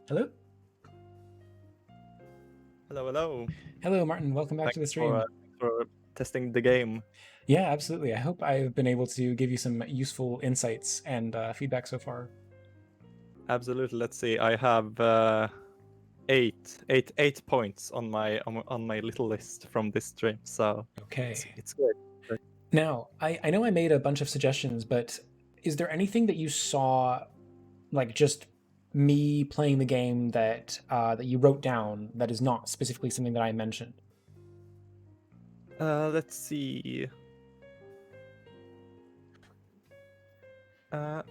Hello? Hello, hello. Hello, Martin. Welcome back to the Thanks stream. for testing the game. Yeah, absolutely. I hope I've been able to give you some useful insights and feedback so far. Absolutely. Let's see. I have eight points on my little list from this stream, so Okay. it's good. Now, I know I made a bunch of suggestions, but is there anything that you saw, like just me playing the game that you wrote down that is not specifically something that I mentioned? Let's see. No,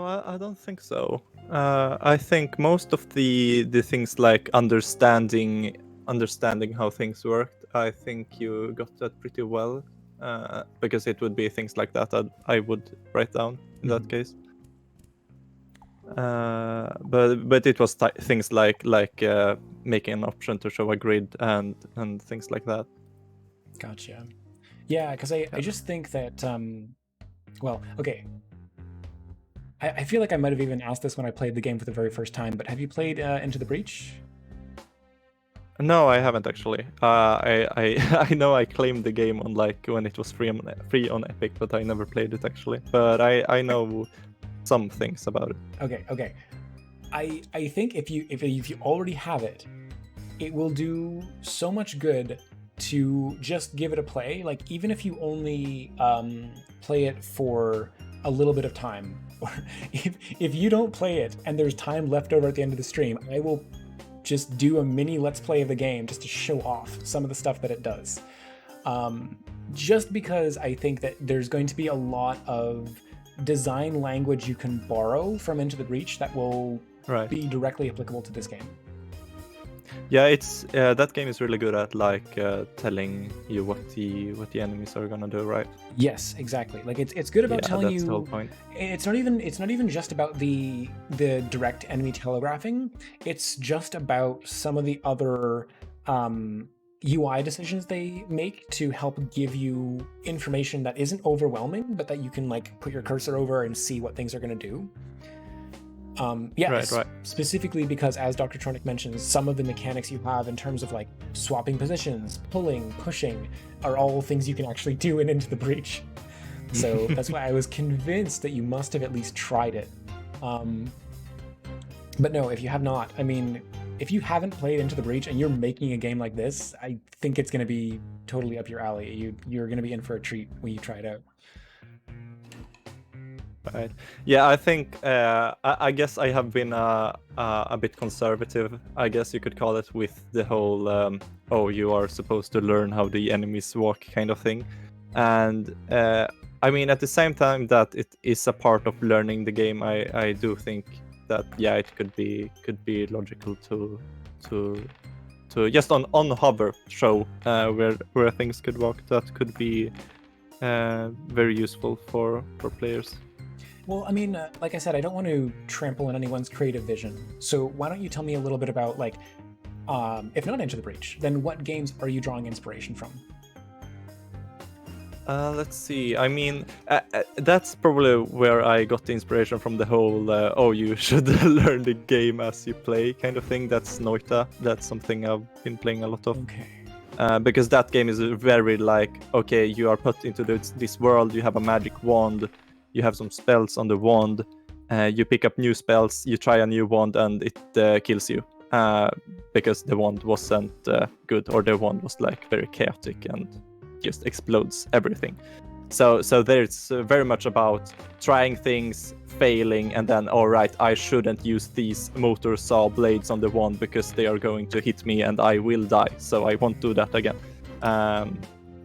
I don't think so. I think most of the things like understanding how things worked, I think you got that pretty well. Because it would be things like that I would write down in that case. But it was things like making an option to show a grid and things like that. Gotcha. Yeah, because I just think that, well, okay. I feel like I might have even asked this when I played the game for the very first time, but have you played Into the Breach? No, I haven't actually. I know I claimed the game on like when it was free on Epic, but I never played it actually. But I know some things about it. Okay. I think if you already have it, it will do so much good to just give it a play. Like even if you only play it for a little bit of time, or if you don't play it and there's time left over at the end of the stream, I will just do a mini let's play of the game just to show off some of the stuff that it does. Just because I think that there's going to be a lot of design language you can borrow from Into the Breach that will be directly applicable to this game. Yeah, it's that game is really good at like telling you what the enemies are gonna do, right? Yes, exactly. Like it's good about telling you. The whole point. It's not even just about the direct enemy telegraphing. It's just about some of the other UI decisions they make to help give you information that isn't overwhelming, but that you can like put your cursor over and see what things are going to do. Right. Specifically because, as Dr. Tronic mentions, some of the mechanics you have in terms of like swapping positions, pulling, pushing, are all things you can actually do in Into the Breach. So that's why I was convinced that you must have at least tried it. But no, if you have not, I mean, if you haven't played Into the Breach and you're making a game like this, I think it's going to be totally up your alley. You're going to be in for a treat when you try it out. Right. Yeah, I think I guess I have been a bit conservative, I guess you could call it, with the whole oh, you are supposed to learn how the enemies walk kind of thing. And I mean, at the same time that it is a part of learning the game, I do think that yeah, it could be logical to just on hover show where things could walk. That could be very useful for players. Well, I mean, like I said, I don't want to trample on anyone's creative vision. So why don't you tell me a little bit about, like, if not Into the Breach, then what games are you drawing inspiration from? Let's see. I mean, that's probably where I got the inspiration from, the whole oh, you should learn the game as you play kind of thing. That's Noita. That's something I've been playing a lot of. Okay. Because that game is very like, okay, you are put into this world, you have a magic wand, you have some spells on the wand, you pick up new spells, you try a new wand, and it kills you because the wand wasn't good, or the wand was like very chaotic and just explodes everything. So there's very much about trying things, failing, and then, all right, I shouldn't use these motor saw blades on the wand because they are going to hit me and I will die, so I won't do that again.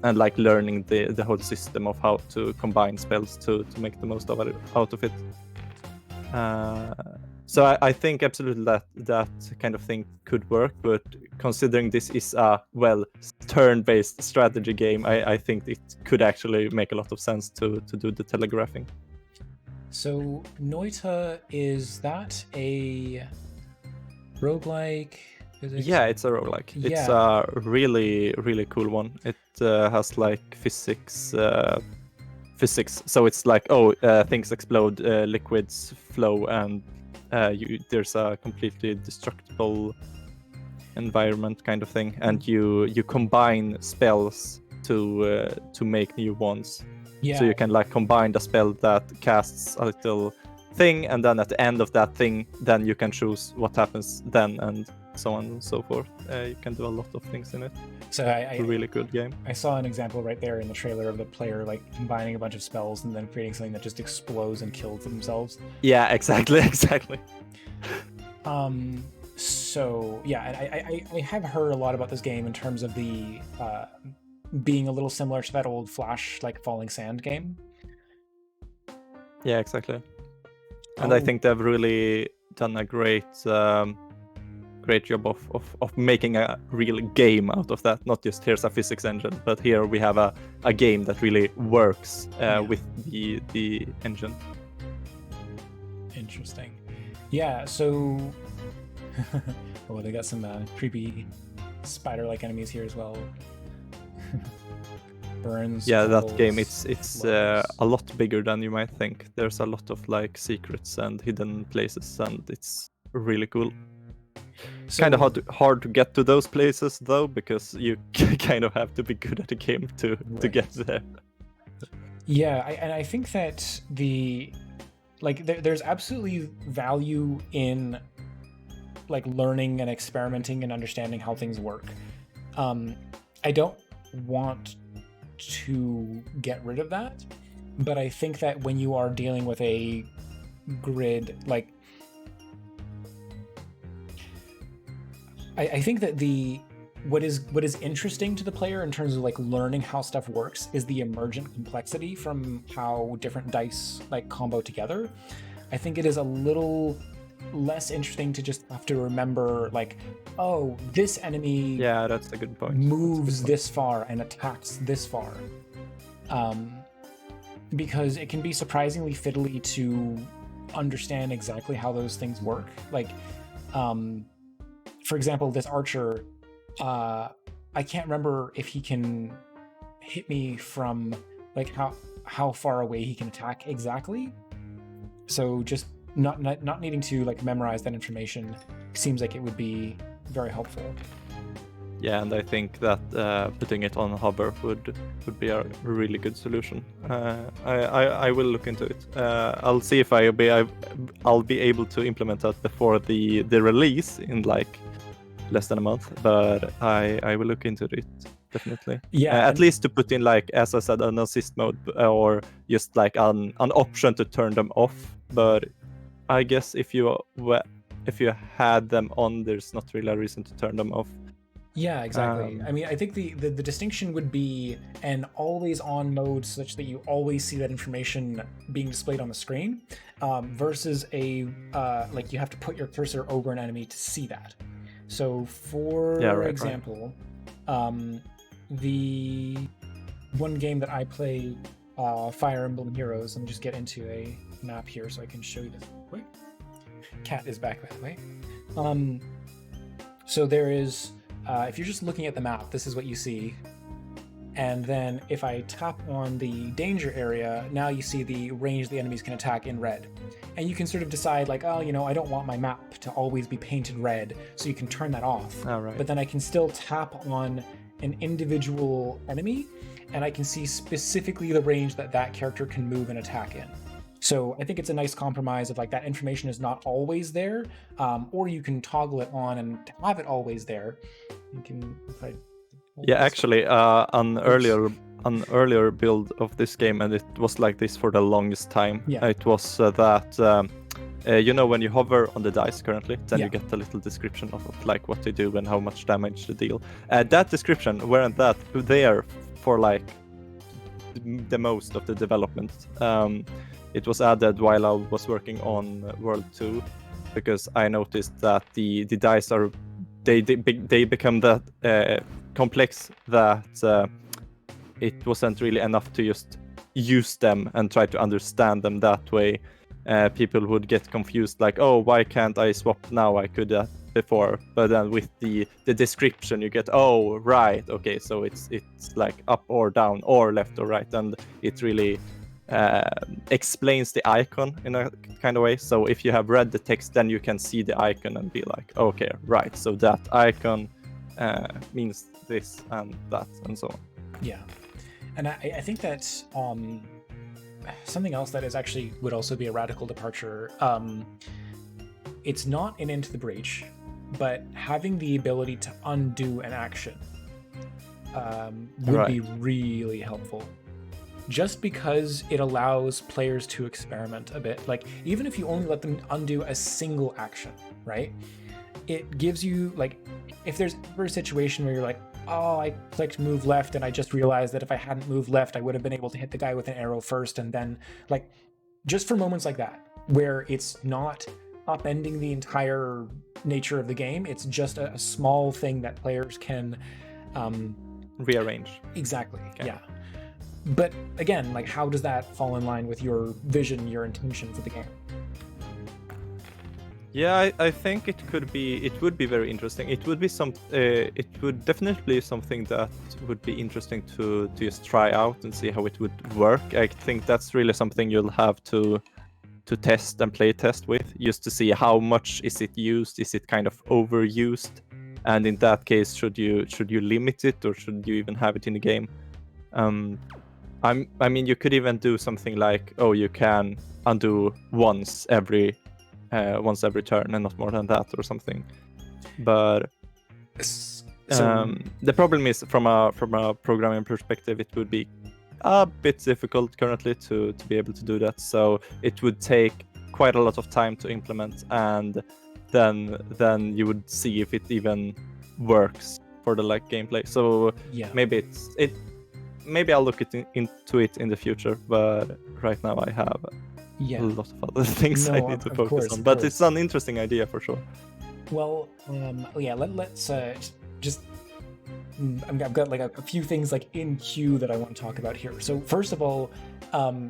And like learning the whole system of how to combine spells to make the most out of it. So I think absolutely that kind of thing could work, but considering this is a turn-based strategy game, I think it could actually make a lot of sense to do the telegraphing. So Noita, is that a roguelike? Yeah, it's a roguelike. Yeah. It's a really, really cool one. It has like physics. So it's like, things explode, liquids flow, and there's a completely destructible environment kind of thing, and you combine spells to make new ones. Yeah. So you can like combine the spell that casts a little thing, and then at the end of that thing, then you can choose what happens then, and so on and so forth. You can do a lot of things in it. So A really good game. I saw an example right there in the trailer of the player like combining a bunch of spells and then creating something that just explodes and kills themselves. Yeah, exactly. So yeah, and I have heard a lot about this game in terms of the being a little similar to that old Flash like Falling Sand game. Yeah, exactly. And I think they've really done a great job of making a real game out of that. Not just here's a physics engine, but here we have a game that really works with the engine. Interesting. Yeah, so oh, they got some creepy spider-like enemies here as well. Burns. Yeah, tunnels, that game it's a lot bigger than you might think. There's a lot of like secrets and hidden places, and it's really cool. So, kind of hard to get to those places though, because you kind of have to be good at the game to get there. Yeah, and I think that there's absolutely value in like learning and experimenting and understanding how things work. I don't want to get rid of that, but I think that when you are dealing with a grid, like I think that what is interesting to the player in terms of like learning how stuff works is the emergent complexity from how different dice like combo together. I think it is a little less interesting to just have to remember like, oh, this enemy that's a good point. moves this far and attacks this far, because it can be surprisingly fiddly to understand exactly how those things work. Like for example, this archer, I can't remember if he can hit me from like how far away he can attack exactly. So just not needing to like memorize that information seems like it would be very helpful. Yeah, and I think that putting it on hover would be a really good solution. I will look into it. I'll see if I'll be able to implement that before the release in like less than a month, but I will look into it definitely. Yeah, at least to put in like, as I said, an assist mode or just like an option to turn them off. But I guess if you had them on, there's not really a reason to turn them off. Yeah, exactly. I mean, I think the distinction would be an always on mode such that you always see that information being displayed on the screen, versus a like you have to put your cursor over an enemy to see that. So for example, the one game that I play, Fire Emblem Heroes, let me just get into a map here so I can show you this real quick. Cat is back, by the way. So there is, if you're just looking at the map, this is what you see. And then if I tap on the danger area, now you see the range the enemies can attack in red. And you can sort of decide like, oh, I don't want my map to always be painted red, so you can turn that off. But then I can still tap on an individual enemy, and I can see specifically the range that character can move and attack in. So I think it's a nice compromise of like that information is not always there, or you can toggle it on and have it always there. You can. Actually, an earlier build of this game, and it was like this for the longest time. It was that when you hover on the dice currently, then you get a little description of like what they do and how much damage they deal. That description weren't that there for like the most of the development. It was added while I was working on World 2, because I noticed that the dice are they become that complex that it wasn't really enough to just use them and try to understand them that way. People would get confused, like, oh, why can't I swap now? I could before. But then with the description, you get, oh, right, okay, so it's like up or down or left or right, and it really explains the icon in a kind of way. So if you have read the text, then you can see the icon and be like, okay, right, so that icon means this and that and so on. Yeah, and I think that something else that is actually would also be a radical departure. It's not an Into the Breach, but having the ability to undo an action would be really helpful. Just because it allows players to experiment a bit. Like, even if you only let them undo a single action, right? It gives you, like, if there's ever a situation where you're like, oh, I clicked move left and I just realized that if I hadn't moved left, I would have been able to hit the guy with an arrow first. And then, like, just for moments like that, where it's not upending the entire nature of the game, it's just a small thing that players can rearrange. Exactly, okay. Yeah. But again, like, how does that fall in line with your vision, your intention for the game? Yeah, I think it would be very interesting. It would be it would definitely be something that would be interesting to just try out and see how it would work. I think that's really something you'll have to test and play test with, just to see how much is it used, is it kind of overused, and in that case, should you limit it, or should you even have it in the game? I mean, you could even do something like, oh, you can undo once every turn and not more than that, or something. But the problem is, from a programming perspective, it would be a bit difficult currently to be able to do that. So it would take quite a lot of time to implement, and then you would see if it even works for the like gameplay. So yeah, maybe I'll look into it in the future, but right now I have a lot of other things I need to focus on. But it's an interesting idea for sure. Well, yeah, let's just. I've got like a few things like in queue that I want to talk about here. So first of all,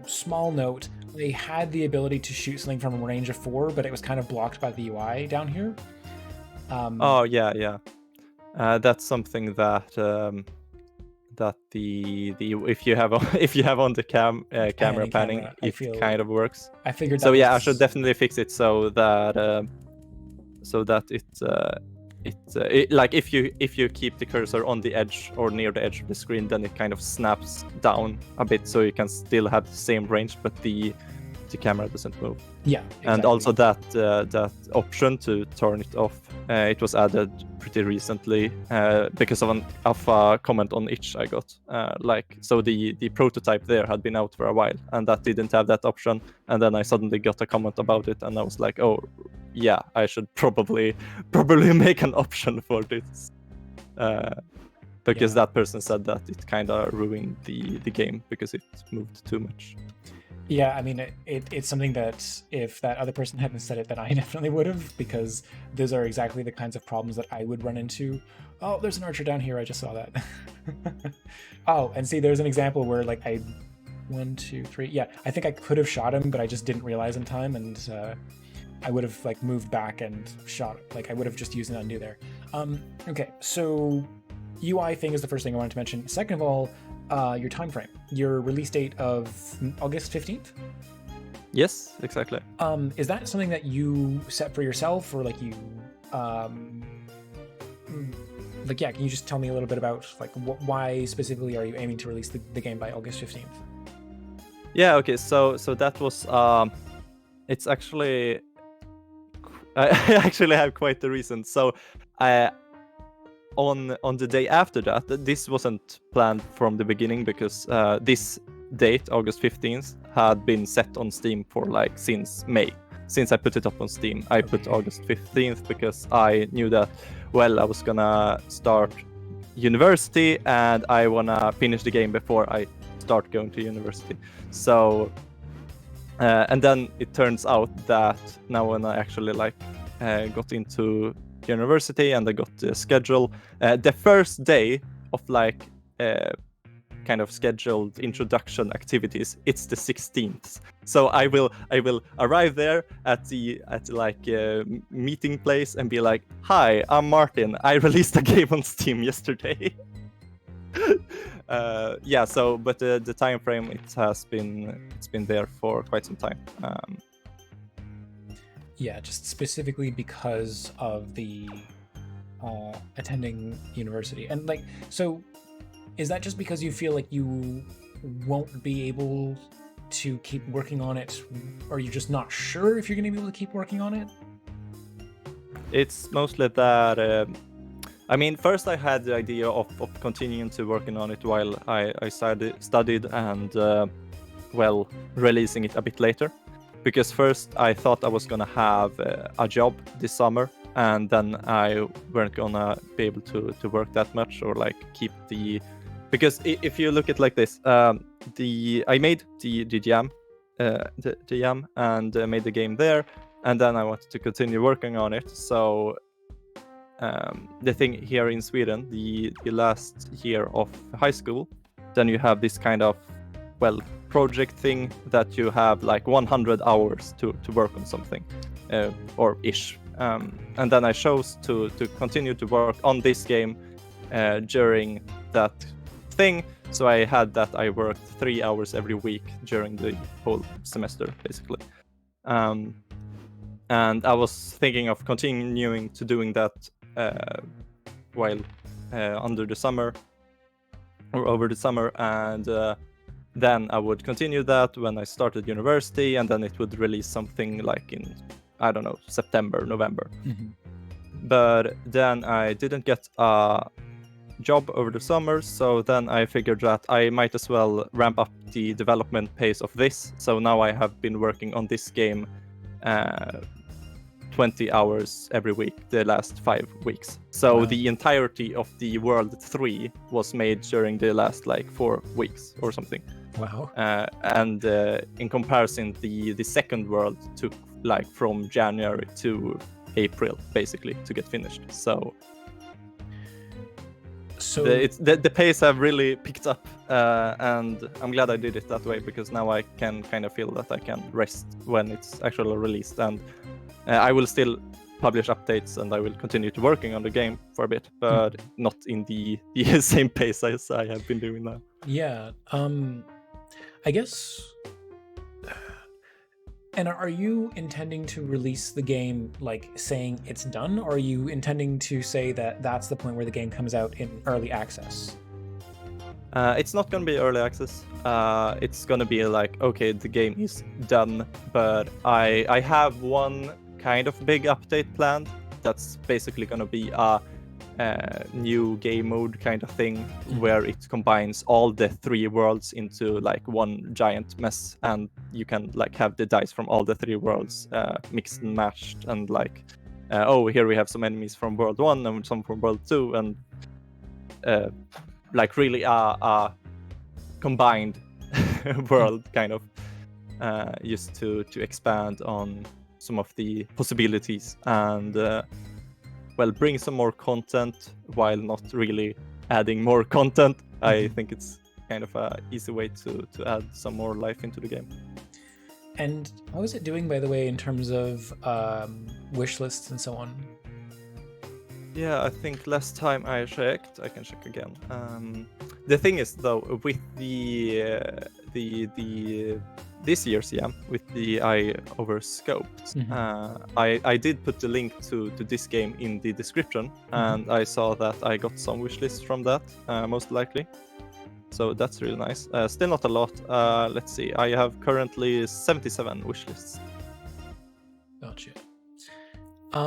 small note, they had the ability to shoot something from a range of 4, but it was kind of blocked by the UI down here. Oh yeah. That's something that that the if you have on the camera panning, it kind of works. I figured. So yeah, I should definitely fix it so that it like if you keep the cursor on the edge or near the edge of the screen, then it kind of snaps down a bit, so you can still have the same range, but the camera doesn't move. Yeah, exactly. And also that option to turn it off, it was added pretty recently because of a comment on itch I got. So the prototype there had been out for a while, and that didn't have that option. And then I suddenly got a comment about it, and I was like, oh yeah, I should probably make an option for this. Because that person said that it kind of ruined the game because it moved too much. Yeah, I mean, it's something that if that other person hadn't said it, then I definitely would have, because those are exactly the kinds of problems that I would run into. Oh, there's an archer down here. I just saw that. Oh, and see, there's an example where like 1, 2, 3. Yeah, I think I could have shot him, but I just didn't realize in time, and I would have like moved back and shot. Like I would have just used an undo there. Okay, so UI thing is the first thing I wanted to mention. Second of all, your time frame, your release date of August 15th. Yes, exactly. Is that something that you set for yourself, or like you like, yeah, can you just tell me a little bit about like why specifically are you aiming to release the game by August 15th? Yeah, okay, so that was it's actually I actually have quite the reason. So on the day after that, this wasn't planned from the beginning, because this date, August 15th, had been set on Steam for like since May. Since I put it up on Steam, I put August 15th because I knew that, well, I was gonna start university and I wanna finish the game before I start going to university. So and then it turns out that now when I actually like got into university and I got the schedule, the first day of like kind of scheduled introduction activities, it's the 16th. So I will arrive there at like meeting place and be like, hi, I'm Martin, I released a game on Steam yesterday. Yeah. So, but the time frame it's been there for quite some time. Yeah, just specifically because of the attending university. And like, so is that just because you feel like you won't be able to keep working on it, or you're just not sure if you're going to be able to keep working on it? It's mostly that. I mean, first I had the idea of continuing to working on it while I studied and well, releasing it a bit later. Because first I thought I was gonna have a job this summer, and then I weren't gonna be able to work that much or like keep the. Because if you look at like this, I made the jam, the jam, and made the game there, and then I wanted to continue working on it. So the thing here in Sweden, the last year of high school, then you have this kind of project thing that you have like 100 hours to work on something, or ish. And then I chose to continue to work on this game during that thing. So I had that I worked 3 hours every week during the whole semester, basically. And I was thinking of continuing to doing that while under the summer or over the summer, and then I would continue that when I started university, and then it would release something like in, I don't know, September, November. Mm-hmm. But then I didn't get a job over the summer, so then I figured that I might as well ramp up the development pace of this. So now I have been working on this game 20 hours every week the last 5 weeks. So Wow. the entirety of the World 3 was made during the last like 4 weeks or something. Wow. And in comparison, the second World took like from January to April basically to get finished. So the pace have really picked up, and I'm glad I did it that way, because now I can kind of feel that I can rest when it's actually released, and I will still publish updates, and I will continue to working on the game for a bit, but not in the same pace as I have been doing now. Yeah. I guess. And are you intending to release the game like saying it's done, or are you intending to say that that's the point where the game comes out in early access? It's not going to be early access. It's going to be like, okay, the game is done, but I have one kind of big update planned. That's basically going to be a new game mode kind of thing, where it combines all the 3 worlds into like one giant mess, and you can like have the dice from all the 3 worlds mixed and matched, and like oh, here we have some enemies from World 1 and some from World 2, and like really a combined world kind of, just to expand on some of the possibilities, and bring some more content while not really adding more content. I think it's kind of a easy way to add some more life into the game. And how is it doing, by the way, in terms of wish lists and so on? Yeah, I think last time I checked, I can check again. The thing is, though, with the this year's with the I overscoped, I did put the link to this game in the description, and I saw that I got some wish lists from that, most likely. So that's really nice. Still not a lot. Let's see. I have currently 77 wish lists. Gotcha.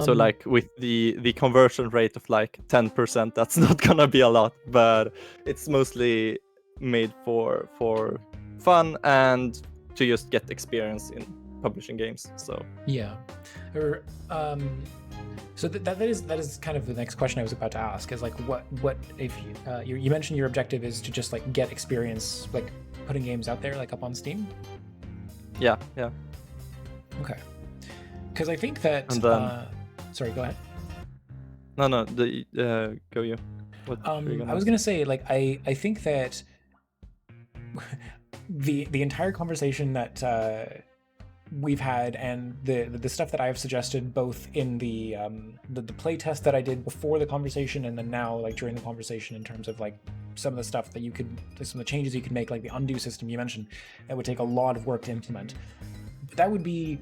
So like with the conversion rate of like 10%, that's not gonna be a lot, but it's mostly made for fun and to just get experience in publishing games. So yeah, so that is kind of the next question I was about to ask, is like what if you mentioned your objective is to just like get experience like putting games out there like up on Steam? Yeah. Okay, because I think that and then, sorry, go ahead. No, go you. I was gonna say, like, I think that the entire conversation that we've had, and the stuff that I've suggested both in the play test that I did before the conversation, and then now like during the conversation, in terms of like some of the stuff that you could, some of the changes you could make, like the undo system you mentioned, that would take a lot of work to implement. But that would be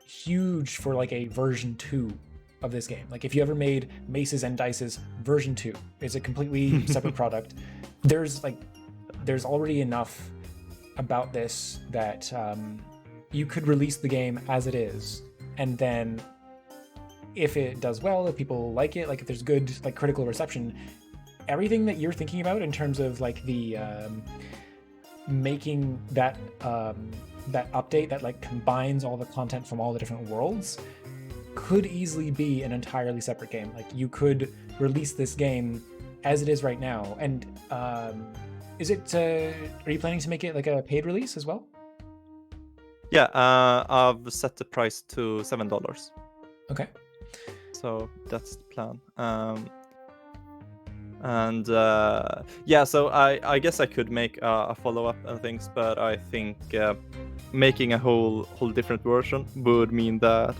huge for like a version 2 of this game. Like if you ever made Maces and Dices version 2, it's a completely separate product. There's already enough about this that you could release the game as it is, and then if it does well, if people like it, like if there's good like critical reception, everything that you're thinking about in terms of like the making that that update that like combines all the content from all the different worlds could easily be an entirely separate game. Like you could release this game as it is right now. And is it are you planning to make it like a paid release as well? Yeah, I've set the price to $7. Okay. So that's the plan. And yeah, so I guess I could make a follow-up and things, but I think making a whole different version would mean that,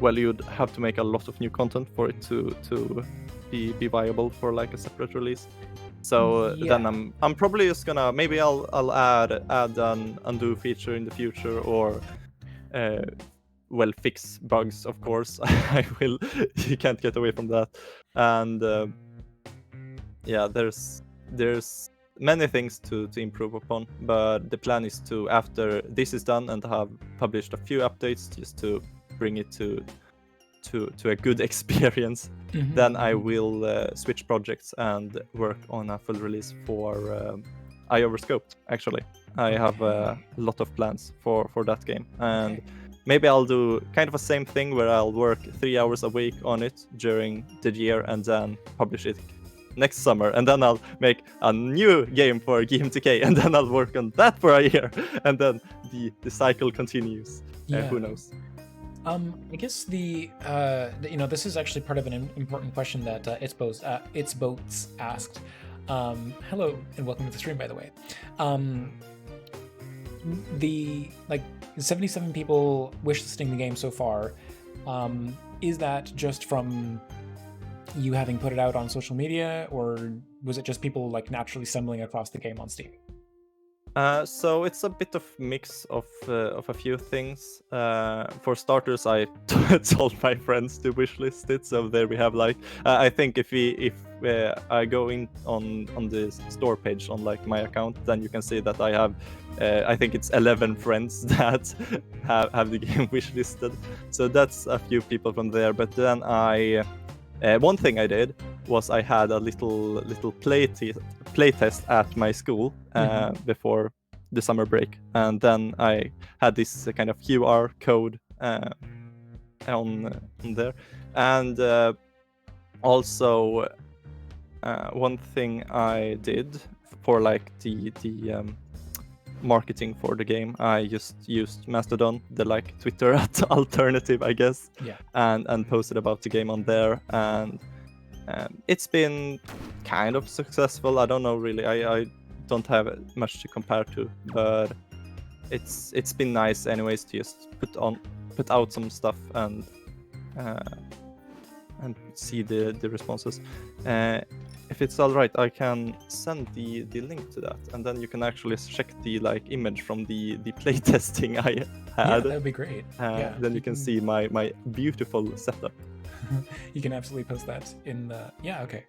well, you'd have to make a lot of new content for it to be viable for like a separate release. So Yeah. then I'm probably just gonna, maybe I'll add an undo feature in the future, or well, fix bugs, of course. I will. You can't get away from that. And yeah, there's many things to improve upon, but the plan is to, after this is done and have published a few updates, just to bring it to a good experience. Mm-hmm. Then I will switch projects and work on a full release for I Overscoped. Actually, I have a lot of plans for that game, and maybe I'll do kind of the same thing where I'll work 3 hours a week on it during the year and then publish it next summer, and then I'll make a new game for GMTK, and then I'll work on that for a year, and then the cycle continues. Who knows? I guess the you know, this is actually part of an important question that It's Boats asked. Hello and welcome to the stream, by the way. The like 77 people wishlisting the game so far. Is that just from you having put it out on social media, or was it just people like naturally stumbling across the game on Steam? So it's a bit of mix of a few things. For starters, I told my friends to wishlist it, so there we have like I think if I go in on the store page on like my account, then you can see that I have I think it's 11 friends that have the game wishlisted. So that's a few people from there. But then one thing I did was I had a little play test at my school before the summer break, and then I had this kind of QR code on there, and also one thing I did for like the marketing for the game, I just used Mastodon, the like Twitter alternative, I guess, and posted about the game on there, and it's been kind of successful. I don't know really. I don't have much to compare to, but it's been nice anyways to just put out some stuff and see the responses. If it's all right, I can send the link to that, and then you can actually check the like image from the playtesting I had. Yeah, that'd be great. Then you can see my beautiful setup. You can absolutely post that in the okay.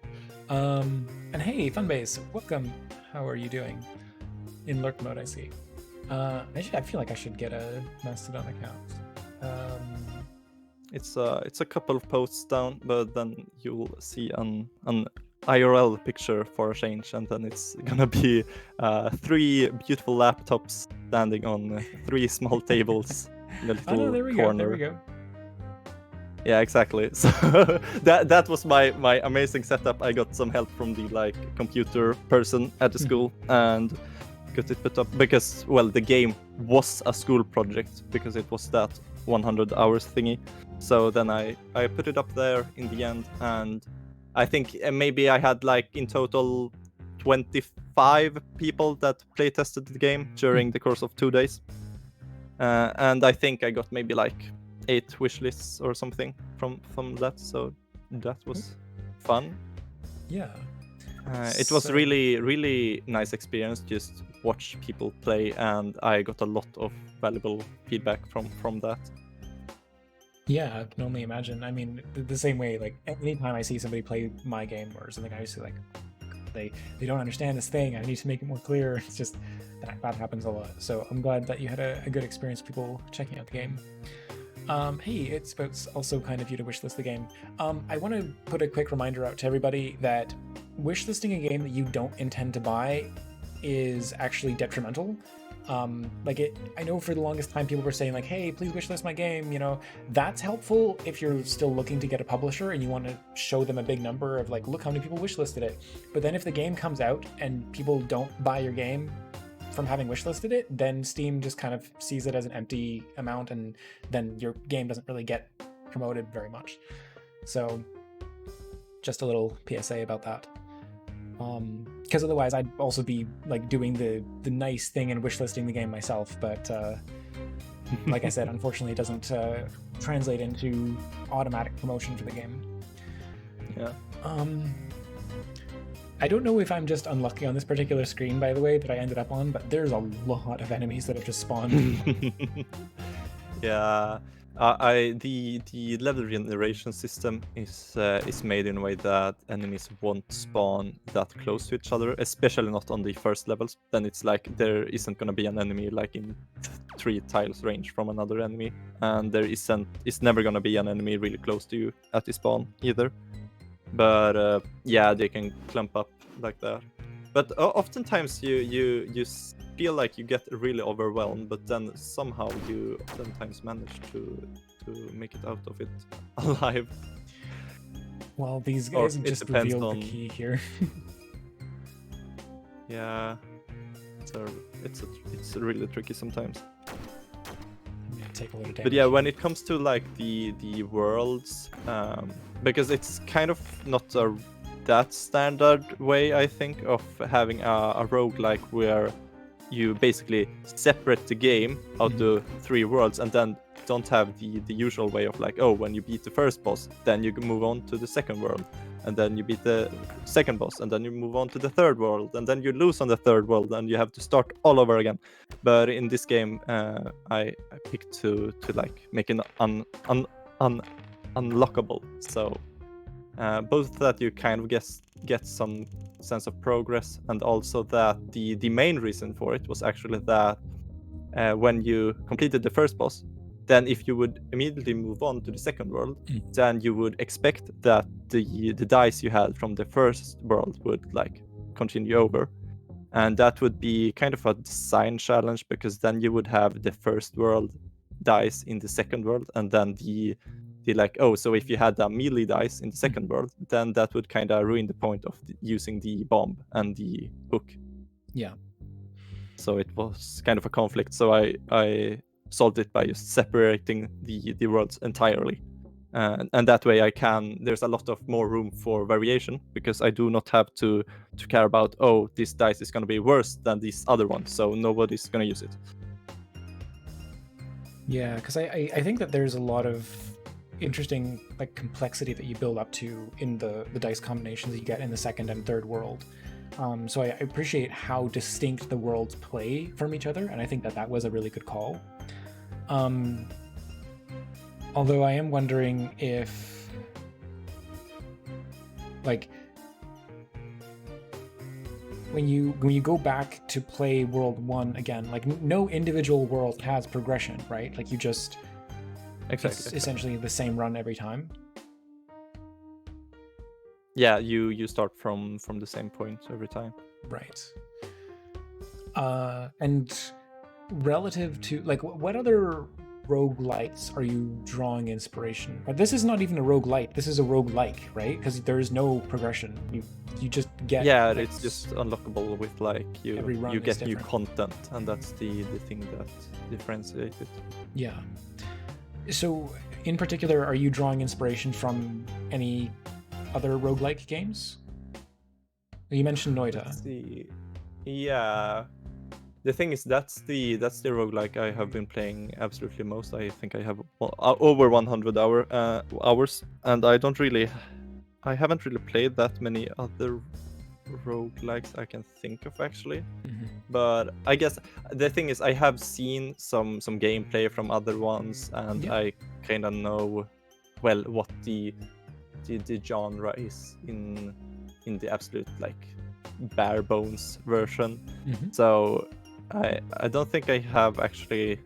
And hey, Funbase, welcome. How are you doing? In lurk mode, I see. I feel like I should get a Mastodon account. It's a couple of posts down, but then you'll see an IRL picture for a change, and then it's gonna be 3 beautiful laptops standing on 3 small tables in a little there we corner. There we go. Yeah, exactly. So that was my amazing setup. I got some help from the like computer person at the school and got it put up, because well, the game was a school project because it was that 100 hours thingy. So then I put it up there in the end, and I think maybe I had like in total 25 people that play tested the game during the course of 2 days. And I think I got maybe like 8 wish lists or something from that. So that was fun. Yeah. It was So- really nice experience. Just watch people play, and I got a lot of valuable feedback from that. Yeah, I can only imagine. I mean, the same way, like anytime I see somebody play my game or something, I used to like they don't understand this thing. I need to make it more clear. It's just that happens a lot. So I'm glad that you had a good experience with people checking out the game. Hey, it's also kind of you to wishlist the game. I want to put a quick reminder out to everybody that wishlisting a game that you don't intend to buy is actually detrimental. I know for the longest time people were saying like, hey, please wishlist my game, you know. That's helpful if you're still looking to get a publisher and you want to show them a big number of like, look how many people wishlisted it. But then if the game comes out and people don't buy your game from having wishlisted it, then Steam just kind of sees it as an empty amount, and then your game doesn't really get promoted very much. So just a little PSA about that. Because otherwise I'd also be like doing the nice thing and wishlisting the game myself, but like I said, unfortunately it doesn't translate into automatic promotion for the game. Yeah. I don't know if I'm just unlucky on this particular screen, by the way, that I ended up on, but there's a lot of enemies that have just spawned. Yeah. The level generation system is made in a way that enemies won't spawn that close to each other, especially not on the first levels. Then it's like there isn't gonna be an enemy like in 3 tiles range from another enemy, and it's never gonna be an enemy really close to you at the spawn either. But yeah, they can clump up like that. But oftentimes you feel like you get really overwhelmed, but then somehow you sometimes manage to make it out of it alive. Well, these guys have just revealed the key here. Yeah, so it's really tricky sometimes. Take a little damage. But yeah, when it comes to like the worlds, because it's kind of not that standard way, I think, of having a roguelike where you basically separate the game out to 3 worlds and then don't have the usual way of like, oh, when you beat the first boss, then you can move on to the second world, and then you beat the second boss, and then you move on to the third world, and then you lose on the third world, and you have to start all over again. But in this game, I picked to like make it unlockable. So both that you kind of get some sense of progress, and also that the main reason for it was actually that when you completed the first boss, then if you would immediately move on to the second world, then you would expect that the dice you had from the first world would like continue over. And that would be kind of a design challenge, because then you would have the first world dice in the second world, and then the like, oh, so if you had a melee dice in the second world, then that would kind of ruin the point of using the bomb and the hook. Yeah. So it was kind of a conflict. So I solved it by just separating the worlds entirely. And that way there's a lot of more room for variation, because I do not have to care about, oh, this dice is going to be worse than this other one, so nobody's going to use it. Yeah, because I think that there's a lot of interesting like complexity that you build up to in the dice combinations that you get in the second and third world. So I appreciate how distinct the worlds play from each other, and I think that was a really good call. Although I am wondering if, like, when you go back to play World 1 again, like no individual world has progression, right? Like you just it's essentially the same run every time. Yeah, you start from the same point every time. Right. And relative to like what other roguelites are you drawing inspiration? But this is not even a roguelite, this is a roguelike, right? Because there is no progression. You just get like, it's just unlockable with like you get new content, and that's the thing that differentiates it. Yeah. So in particular, are you drawing inspiration from any other roguelike games? You mentioned Noita. Let's see. Yeah. the thing is, that's the roguelike I have been playing absolutely most. I think I have over 100 hours, and I haven't really played that many other roguelikes I can think of actually. But I guess the thing is, I have seen some gameplay from other ones, and Yep. I kind of know well what the genre is in the absolute like bare bones version. So I don't think I have actually.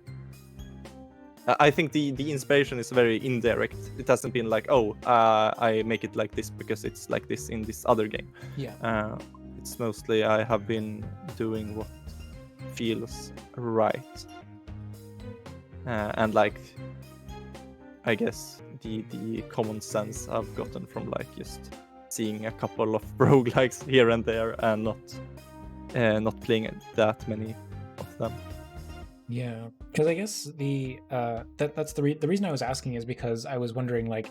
I think the inspiration is very indirect. It hasn't been like, oh, I make it like this because it's like this in this other game. Yeah. It's mostly I have been doing what feels right, and like I guess the common sense I've gotten from like just seeing a couple of roguelikes here and there, and not playing that many of them. Yeah, because I guess that's the reason I was asking is because I was wondering, like,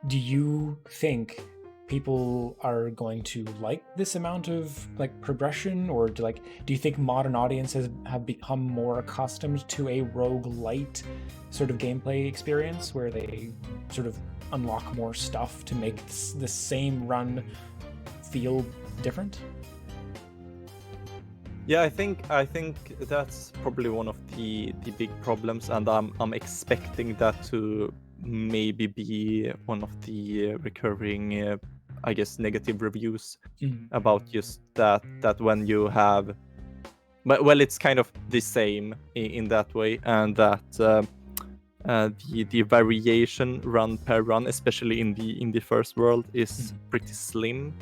do you think people are going to like this amount of like progression, or do you think modern audiences have become more accustomed to a roguelite sort of gameplay experience where they sort of unlock more stuff to make the same run feel different? Yeah, I think that's probably one of the big problems, and I'm expecting that to maybe be one of the recurring, I guess, negative reviews about just that when you have, well, it's kind of the same in that way, and that the variation run per run, especially in the first world, is pretty slim.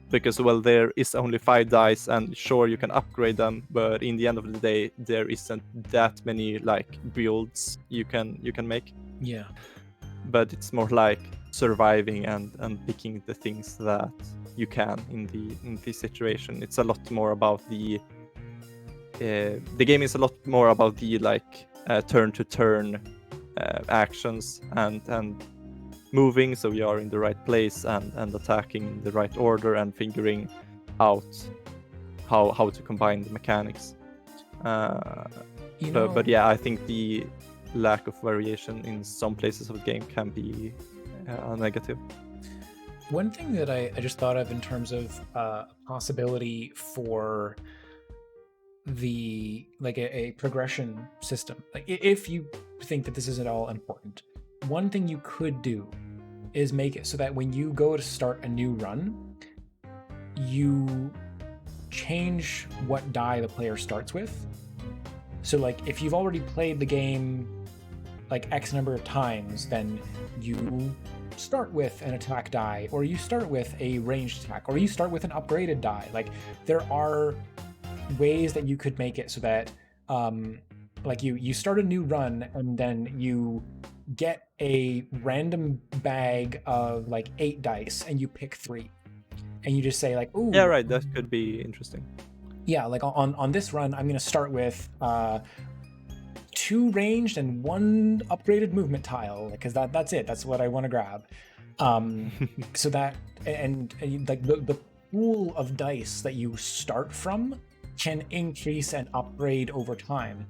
Because well, there is only 5 dice, and sure, you can upgrade them, but in the end of the day, there isn't that many like builds you can make. Yeah. But it's more like surviving and picking the things that you can in the situation. It's a lot more about the game is a lot more about the like turn to turn actions and moving, so you are in the right place and attacking in the right order and figuring out how to combine the mechanics. But yeah, I think the lack of variation in some places of the game can be a negative. One thing that I just thought of in terms of a possibility for the like a progression system, like if you think that this isn't all important, one thing you could do is make it so that when you go to start a new run, you change what die the player starts with. So like if you've already played the game like X number of times, then you start with an attack die, or you start with a ranged attack, or you start with an upgraded die. Like there are ways that you could make it so that like you start a new run and then you get a random bag of like 8 dice and you pick 3 and you just say like, ooh, yeah, right, that could be interesting. Yeah, like on this run I'm gonna start with 2 ranged and 1 upgraded movement tile, because that's it, that's what I want to grab. So that and like the pool of dice that you start from can increase and upgrade over time.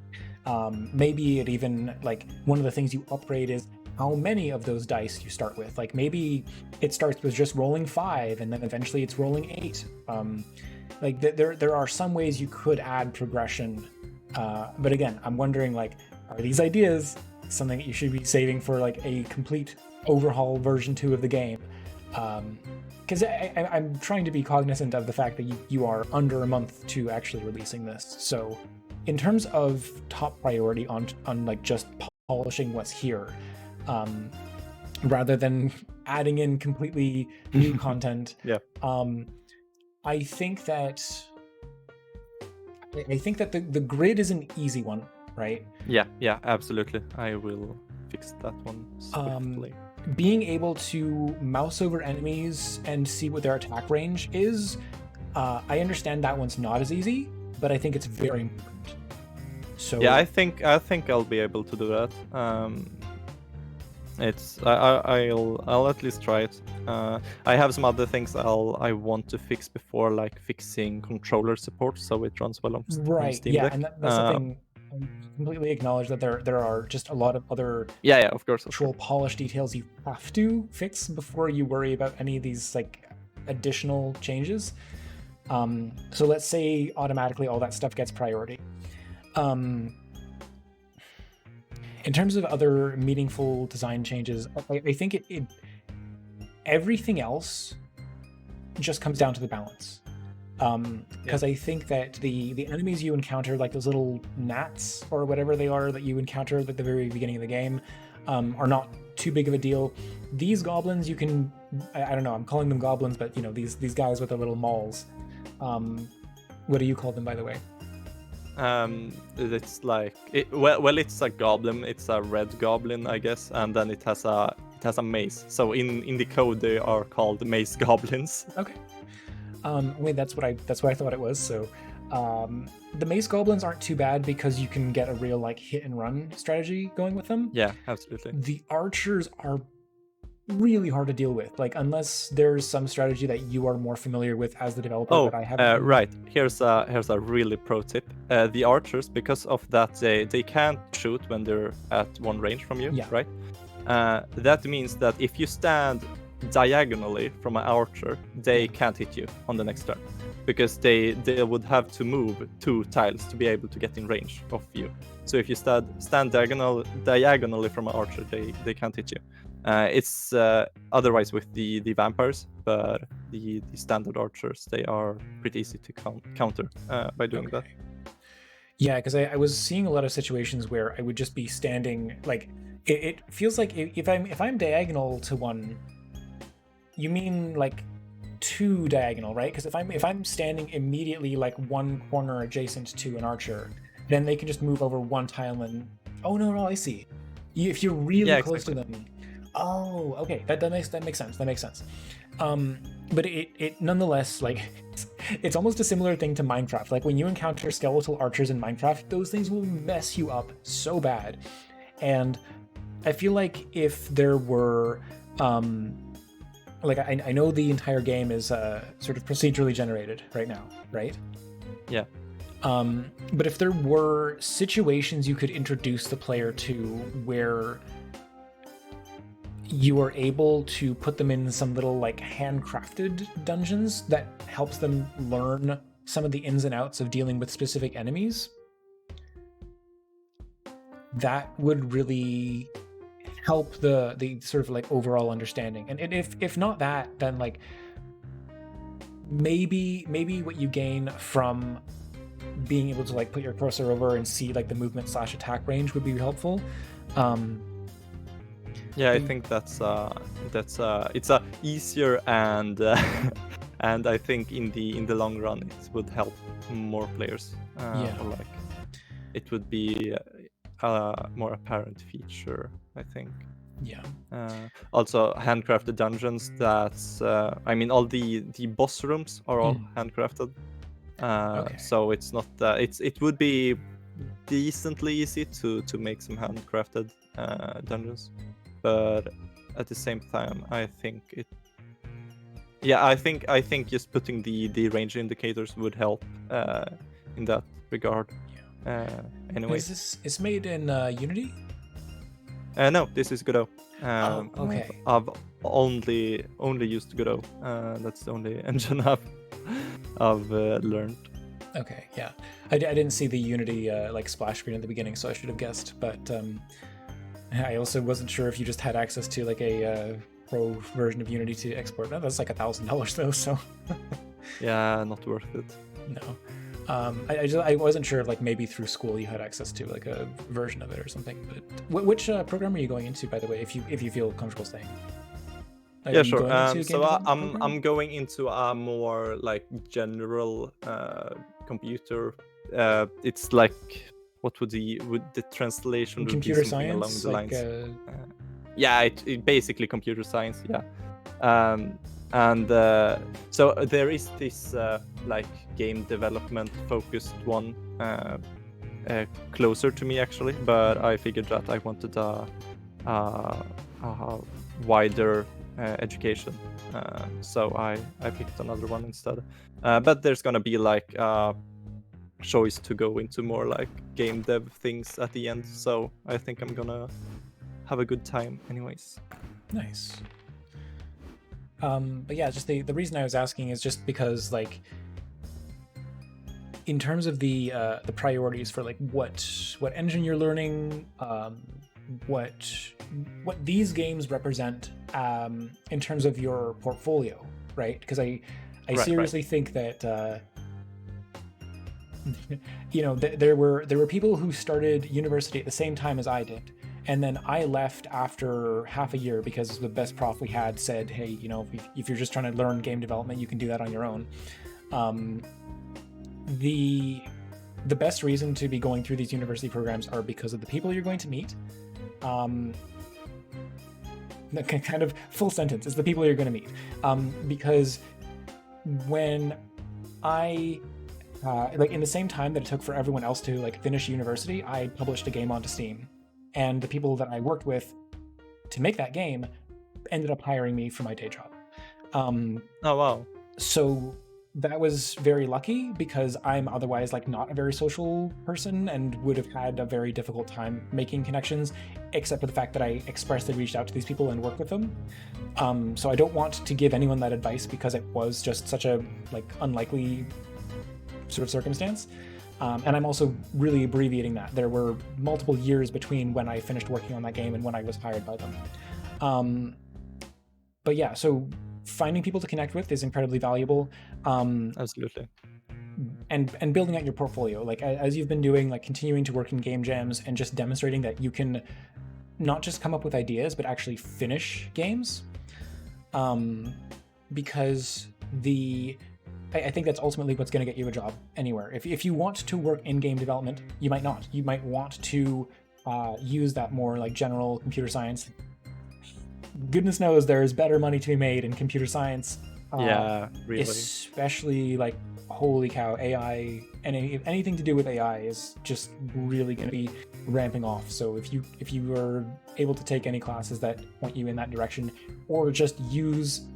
Maybe it even, like, one of the things you upgrade is how many of those dice you start with. Like maybe it starts with just rolling 5 and then eventually it's rolling 8. Like there are some ways you could add progression, but again, I'm wondering, like, are these ideas something that you should be saving for like a complete overhaul version 2 of the game? Because I'm trying to be cognizant of the fact that you are under a month to actually releasing this. So in terms of top priority on like just polishing what's here, rather than adding in completely new content, yeah. I think that the grid is an easy one, right? Yeah, absolutely. I will fix that one swiftly. Being able to mouse over enemies and see what their attack range is, I understand that one's not as easy, but I think it's very important. So yeah, I think I'll be able to do that. I'll at least try it. I have some other things I want to fix before, like fixing controller support so it runs well on Right. Steam Yeah, Deck. and that's the thing. I completely acknowledge that there are just a lot of other Yeah, of course. actual polish details you have to fix before you worry about any of these like additional changes. So let's say automatically all that stuff gets priority. In terms of other meaningful design changes, I think it everything else just comes down to the balance. Because I think that the enemies you encounter, like those little gnats or whatever they are that you encounter at the very beginning of the game, are not too big of a deal. These goblins, you can, I don't know, I'm calling them goblins, but you know, these guys with the little mauls. What do you call them, by the way? It's like well, it's a goblin. It's a red goblin, I guess, and then it has a mace. So in the code they are called mace goblins. Okay. Wait, that's what I thought it was. So, the mace goblins aren't too bad because you can get a real like hit and run strategy going with them. Yeah, absolutely. The archers are really hard to deal with, like unless there's some strategy that you are more familiar with as the developer that I haven't. Right. Here's a really pro tip. The archers, because of that, they can't shoot when they're at one range from you. Yeah. Right. That means that if you stand diagonally from an archer, they can't hit you on the next turn, because they would have to move 2 tiles to be able to get in range of you. So if you stand diagonally from an archer, they can't hit you. It's otherwise with the vampires, but the standard archers, they are pretty easy to counter by doing that. Yeah, because I was seeing a lot of situations where I would just be standing, like it feels like if I'm diagonal to one, you mean like 2 diagonal, right? Because if I'm standing immediately like one corner adjacent to an archer, then they can just move over 1 tile and no, I see. If you're really close to them. Oh, okay. That makes sense. That makes sense. But it nonetheless, like, it's almost a similar thing to Minecraft. Like when you encounter skeletal archers in Minecraft, those things will mess you up so bad. And I feel like if there were, like I know the entire game is sort of procedurally generated right now, right? Yeah. But if there were situations you could introduce the player to where you are able to put them in some little like handcrafted dungeons that helps them learn some of the ins and outs of dealing with specific enemies, that would really help the sort of like overall understanding. And if not that, then like maybe what you gain from being able to like put your cursor over and see like the movement / attack range would be helpful. Yeah, I think that's it's a easier and and I think in the long run it would help more players. Like it would be a more apparent feature, I think. Yeah. Also, handcrafted dungeons. That's I mean, all the boss rooms are all handcrafted. So it's not it would be decently easy to make some handcrafted dungeons. But at the same time, I think I think just putting the range indicators would help in that regard. Anyways, it's made in Unity? No, this is Godot. Okay. I've only used Godot. That's the only engine I've learned. Okay, yeah. I didn't see the Unity like splash screen at the beginning, so I should have guessed. But I also wasn't sure if you just had access to like a pro version of Unity to export. No, that's like $1,000 though, so. Yeah, not worth it. No. I wasn't sure if like maybe through school you had access to like a version of it or something. But which program are you going into, by the way, if you feel comfortable saying? Yeah, sure. So I'm going into a more like general computer. It's like what would the translation would computer be science along the like, lines? Yeah, it basically computer science. Yeah, and so there is this like game development focused one closer to me actually, but I figured that I wanted a wider education. So I picked another one instead. But there's gonna be like choice to go into more like game dev things at the end. So I think I'm gonna have a good time anyways. Nice. But yeah, just the reason I was asking is just because, like, in terms of the priorities for like what engine you're learning, what these games represent in terms of your portfolio, right? Because I seriously think that you know, there were people who started university at the same time as I did, and then I left after half a year because the best prof we had said, hey, you know, if you're just trying to learn game development, you can do that on your own. The best reason to be going through these university programs are because of the people you're going to meet. The kind of full sentence is the people you're going to meet. Because when I like in the same time that it took for everyone else to like finish university, I published a game onto Steam, and the people that I worked with to make that game ended up hiring me for my day job. Oh wow! So that was very lucky because I'm otherwise like not a very social person and would have had a very difficult time making connections, except for the fact that I expressly reached out to these people and worked with them. So I don't want to give anyone that advice because it was just such a like unlikely sort of circumstance. And I'm also really abbreviating that. There were multiple years between when I finished working on that game and when I was hired by them. But yeah, so finding people to connect with is incredibly valuable. Absolutely. And building out your portfolio, like as you've been doing, like continuing to work in game jams and just demonstrating that you can not just come up with ideas, but actually finish games. Because I think that's ultimately what's going to get you a job anywhere. If you want to work in game development, you might not. You might want to use that more like general computer science. Goodness knows there is better money to be made in computer science. Yeah, really. Especially like, holy cow, AI and anything to do with AI is just really going to be ramping off. So if you are able to take any classes that point you in that direction, or just use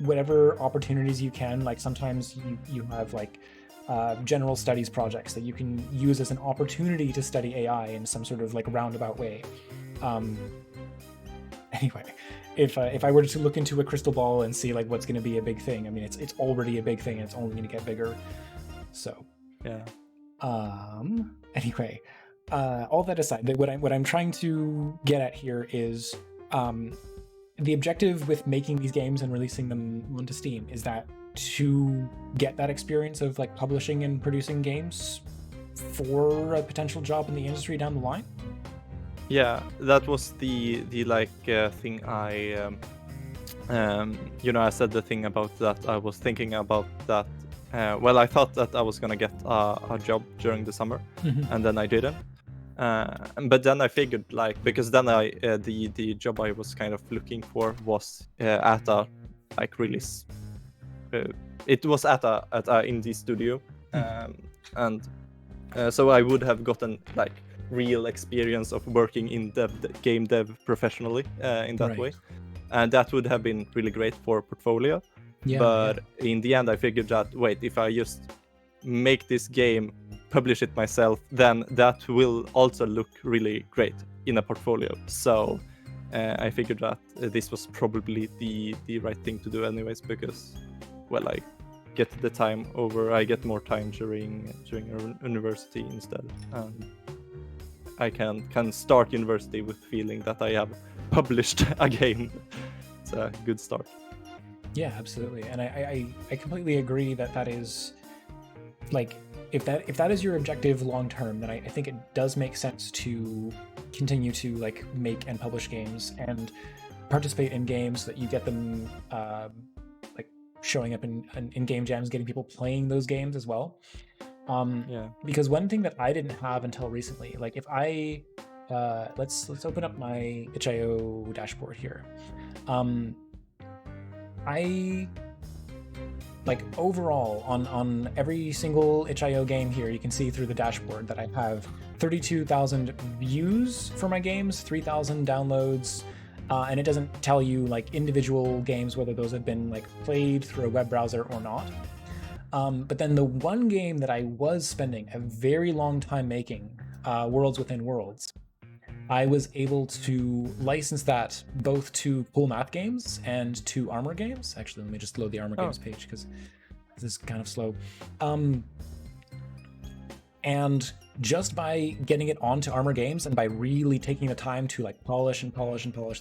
whatever opportunities you can, like sometimes you have like general studies projects that you can use as an opportunity to study AI in some sort of like roundabout way. Anyway, if I were to look into a crystal ball and see like what's going to be a big thing, I mean it's already a big thing and it's only going to get bigger. So yeah. Anyway, all that aside, what I'm trying to get at here is the objective with making these games and releasing them onto Steam is that to get that experience of like publishing and producing games for a potential job in the industry down the line. Yeah, that was the like thing I you know, I said the thing about that. I was thinking about that. Well, I thought that I was gonna get a job during the summer, and then I didn't. But then I figured, like, because then the job I was kind of looking for was at a like really it was at a indie studio, and so I would have gotten like real experience of working in game dev professionally in that way, and that would have been really great for portfolio. But in the end I figured that, wait, if I just make this game, publish it myself, then that will also look really great in a portfolio. So I figured that this was probably the right thing to do anyways, because, well, I get the time over, I get more time during university instead, and I can start university with feeling that I have published a game. It's a good start. Yeah, absolutely. And I completely agree that is like, if that is your objective long term, then I think it does make sense to continue to like make and publish games and participate in games so that you get them like showing up in game jams, getting people playing those games as well. Because one thing that I didn't have until recently, like if I let's open up my itch.io dashboard here. like overall on every single itch.io game here, you can see through the dashboard that I have 32,000 views for my games, 3,000 downloads, and it doesn't tell you like individual games, whether those have been like played through a web browser or not. But then the one game that I was spending a very long time making, Worlds Within Worlds, I was able to license that both to Cool Math Games and to Armor Games. Actually, let me just load the Armor Games page because this is kind of slow. And just by getting it onto Armor Games and by really taking the time to like polish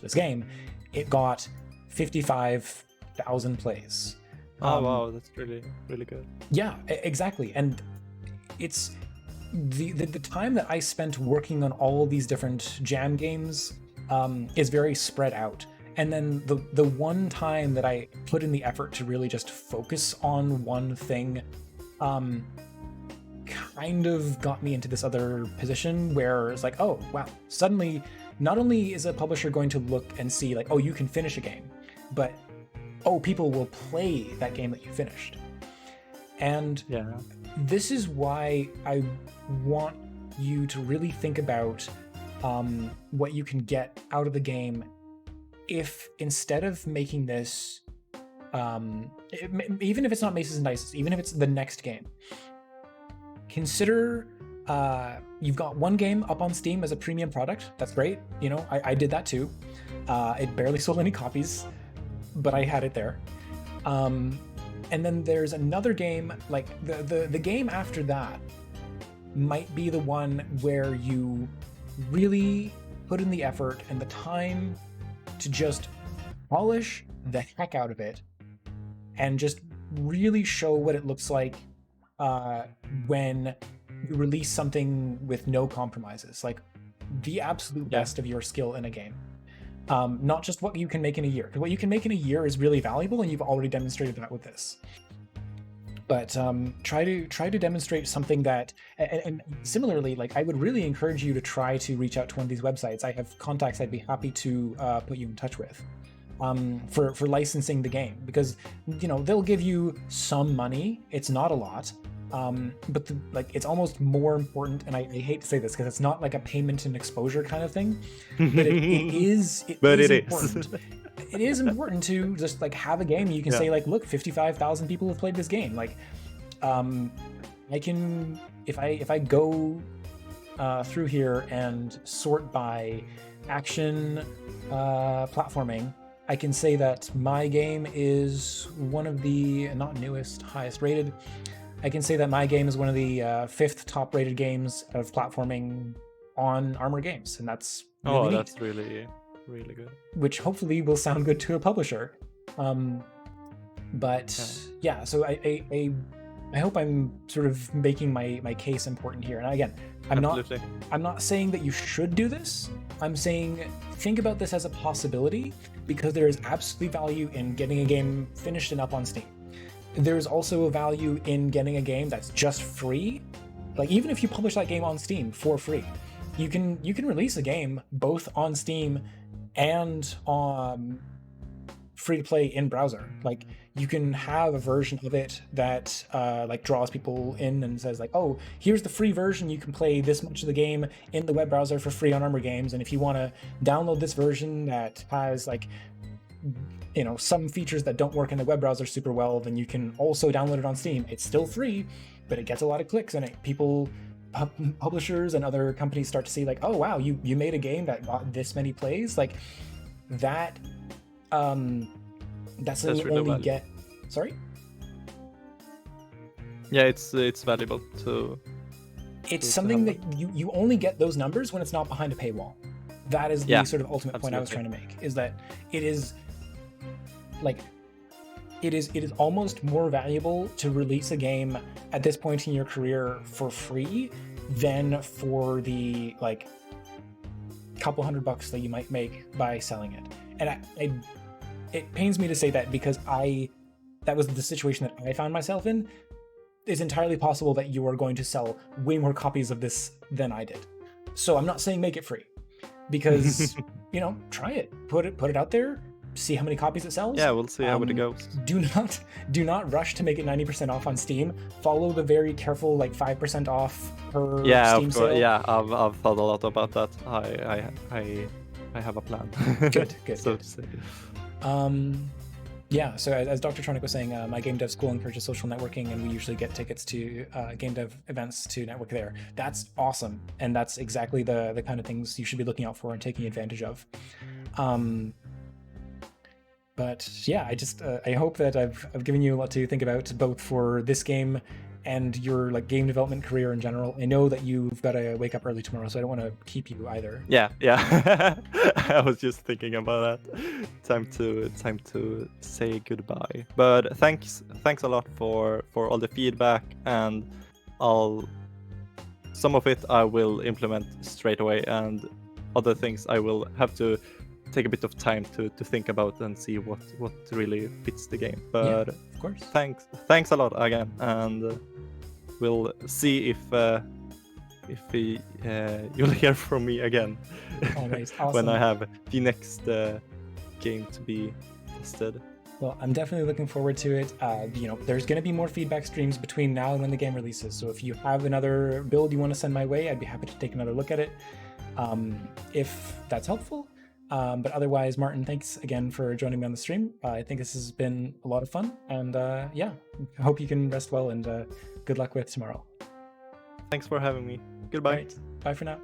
this game, it got 55,000 plays. Oh wow, that's really, really good. Yeah, exactly. And it's the time that I spent working on all these different jam games is very spread out. And then the one time that I put in the effort to really just focus on one thing kind of got me into this other position where it's like, oh wow, suddenly not only is a publisher going to look and see like, oh, you can finish a game, but oh, people will play that game that you finished. And this is why I want you to really think about what you can get out of the game if instead of making this, even if it's not Maces and Dices, even if it's the next game, consider you've got one game up on Steam as a premium product. That's great. You know, I did that too. It barely sold any copies, but I had it there. And then there's another game, like the game after that might be the one where you really put in the effort and the time to just polish the heck out of it and just really show what it looks like when you release something with no compromises, like the absolute best of your skill in a game. Not just what you can make in a year. Because what you can make in a year is really valuable, and you've already demonstrated that with this. But try to demonstrate something that, and similarly, like I would really encourage you to try to reach out to one of these websites. I have contacts I'd be happy to put you in touch with for licensing the game, because you know they'll give you some money. It's not a lot. But it's almost more important, and I hate to say this because it's not like a payment and exposure kind of thing, but it is important. It is important to just like have a game you can say like, look, 55,000 people have played this game. Like, I can if I go through here and sort by action platforming, I can say that my game is one of the not newest, highest rated. I can say that my game is one of the 5th top rated games of platforming on Armor Games, and that's really neat. That's really, really good. Which hopefully will sound good to a publisher. So I hope I'm sort of making my case important here. And again, I'm not saying that you should do this. I'm saying think about this as a possibility, because there is absolutely value in getting a game finished and up on Steam. There's also a value in getting a game that's just free. Like even if you publish that game on Steam for free, you can release a game both on Steam and on free to play in browser. Like you can have a version of it that like draws people in and says like, oh, here's the free version. You can play this much of the game in the web browser for free on Armor Games. And if you want to download this version that has like, you know, some features that don't work in the web browser super well, then you can also download it on Steam. It's still free, but it gets a lot of clicks, and publishers and other companies start to see like, oh wow, you made a game that got this many plays. Like that that's something you only get. Sorry? Yeah, it's valuable to. It's something that you only get those numbers when it's not behind a paywall. That is the sort of ultimate point I was trying to make, is that it is like it is almost more valuable to release a game at this point in your career for free than for the like couple $100 that you might make by selling it. And it pains me to say that, because that was the situation that I found myself in. It's entirely possible that you are going to sell way more copies of this than I did. So I'm not saying make it free, because you know, try it, put it out there. see how many copies it sells. Yeah, we'll see how it goes. Do not rush to make it 90% off on Steam. Follow the very careful, like 5% off per Steam sale. Yeah, I've thought a lot about that. I have a plan. Good. So to say. Yeah, so as Dr. Tronic was saying, my game dev school encourages social networking, and we usually get tickets to game dev events to network there. That's awesome, and that's exactly the kind of things you should be looking out for and taking advantage of. But yeah, I hope that I've given you a lot to think about, both for this game and your like game development career in general. I know that you've got to wake up early tomorrow, so I don't want to keep you either. Yeah. I was just thinking about that. Time to say goodbye. But thanks a lot for all the feedback, and some of it I will implement straight away, and other things I will have to take a bit of time to think about and see what really fits the game. But yeah, of course, thanks a lot again, and we'll see if you'll hear from me again. Always. Awesome. When I have the next game to be tested. Well, I'm definitely looking forward to it. There's going to be more feedback streams between now and when the game releases. So if you have another build you want to send my way, I'd be happy to take another look at it, if that's helpful. But otherwise, Martin, thanks again for joining me on the stream. I think this has been a lot of fun, and yeah, I hope you can rest well, and good luck with tomorrow. Thanks for having me. Goodbye. Right. Bye for now.